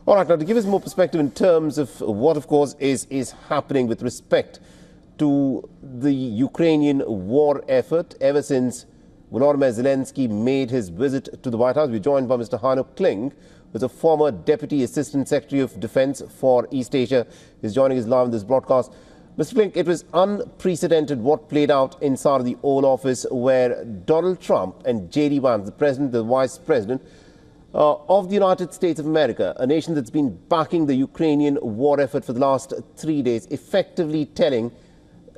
All right, now to give us more perspective in terms of what, of course, is happening with respect to the Ukrainian war effort ever since Volodymyr Zelensky made his visit to the White House. We're joined by Mr. Hanno Kling, who's a former Deputy Assistant Secretary of Defense for East Asia. He's joining us live in this broadcast. Mr. Kling, it was unprecedented what played out inside of the Oval Office, where Donald Trump and J.D. Vance, the President, the Vice President of the United States of America, a nation that's been backing the Ukrainian war effort for the last 3 days, effectively telling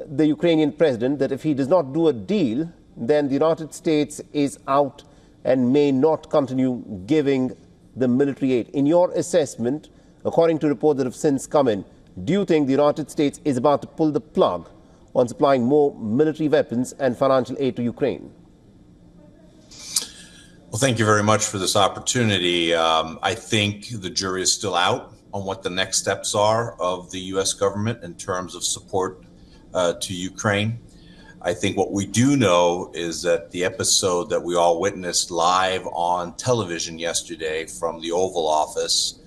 the Ukrainian president that if he does not do a deal, then the United States is out and may not continue giving the military aid. In your assessment, according to reports that have since come in, do you think the United States is about to pull the plug on supplying more military weapons and financial aid to Ukraine? Well, thank you very much for this opportunity. I think the jury is still out on what the next steps are of the U.S. government in terms of support to Ukraine. I think what we do know is that the episode that we all witnessed live on television yesterday from the Oval Office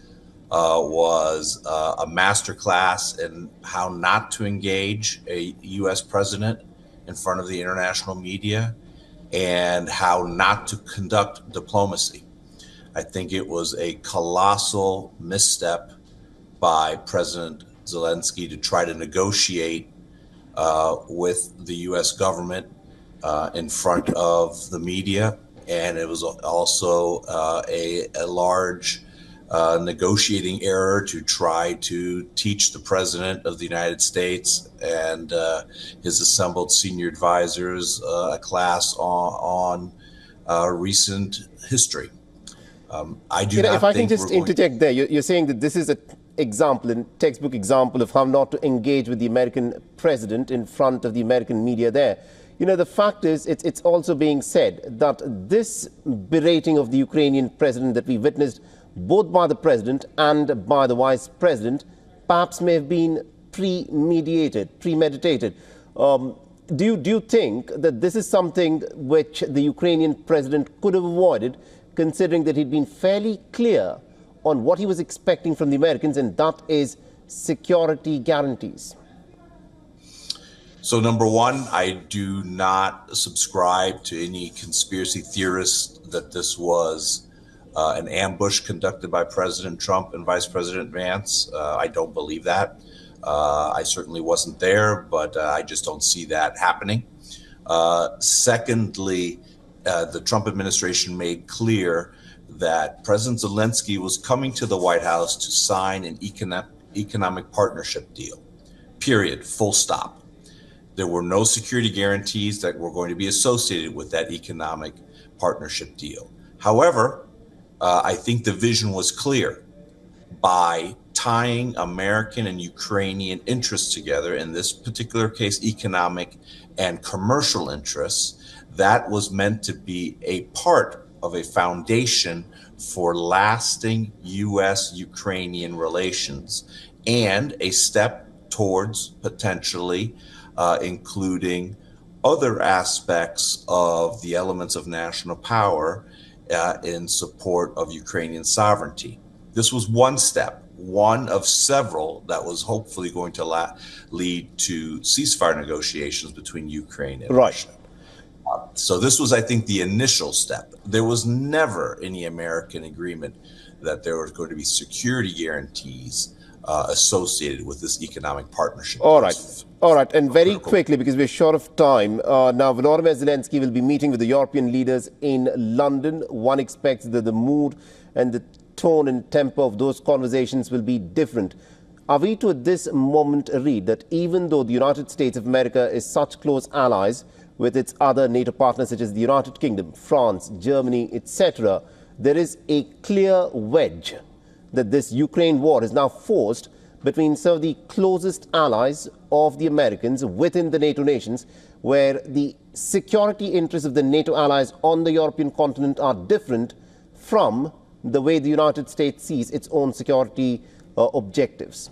was a masterclass in how not to engage a U.S. president in front of the international media and how not to conduct diplomacy. I think it was a colossal misstep by President Zelensky to try to negotiate with the U.S. government in front of the media. And it was also a large negotiating error to try to teach the President of the United States and his assembled senior advisors a class on recent history. I do not if I can think just interject there, you're saying that this is an example, a textbook example of how not to engage with the American president in front of the American media there. You know, the fact is, it's also being said that this berating of the Ukrainian president that we witnessed both by the president and by the vice president perhaps may have been premeditated. Do you think that this is something which the Ukrainian president could have avoided, considering that he'd been fairly clear on what he was expecting from the Americans, and that is security guarantees? So number one, I do not subscribe to any conspiracy theorists that this was an ambush conducted by President Trump and Vice President Vance. I don't believe that. I certainly wasn't there, but I just don't see that happening. Secondly, the Trump administration made clear that President Zelensky was coming to the White House to sign an economic partnership deal, period, full stop. There were no security guarantees that were going to be associated with that economic partnership deal. However, I think the vision was clear. By tying American and Ukrainian interests together, in this particular case, economic and commercial interests, that was meant to be a part of a foundation for lasting U.S.-Ukrainian relations and a step towards potentially including other aspects of the elements of national power in support of Ukrainian sovereignty. This was one step, one of several that was hopefully going to lead to ceasefire negotiations between Ukraine and Russia. So this was, I think, the initial step. There was never any American agreement that there was going to be security guarantees associated with this economic partnership. All right. And very quickly, because we're short of time, now Volodymyr Zelensky will be meeting with the European leaders in London. One expects that the mood and the tone and tempo of those conversations will be different. Are we to, at this moment, read that even though the United States of America is such close allies with its other NATO partners such as the United Kingdom, France, Germany, etc., there is a clear wedge that this Ukraine war is now forced between some of the closest allies of the Americans within the NATO nations, where the security interests of the NATO allies on the European continent are different from the way the United States sees its own security objectives?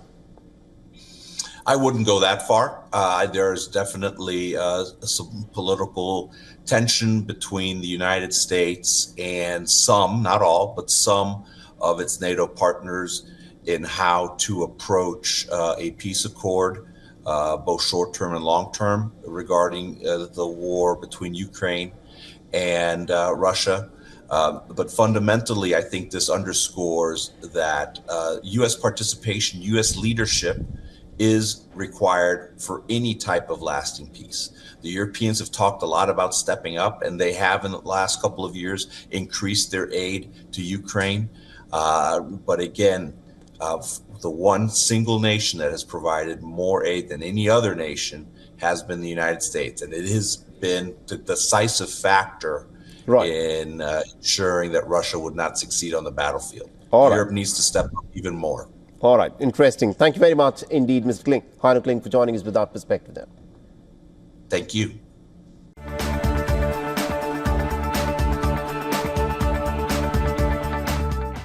I wouldn't go that far. There's definitely some political tension between the United States and some, not all, but some of its NATO partners in how to approach a peace accord, both short-term and long-term, regarding the war between Ukraine and Russia. But fundamentally, I think this underscores that U.S. participation, U.S. leadership is required for any type of lasting peace. The Europeans have talked a lot about stepping up, and they have in the last couple of years increased their aid to Ukraine. But again, the one single nation that has provided more aid than any other nation has been the United States. And it has been the decisive factor in ensuring that Russia would not succeed on the battlefield. Europe needs to step up even more. All right. Interesting. Thank you very much indeed, Mr. Kling, Heino Kling, for joining us with that perspective there. Thank you.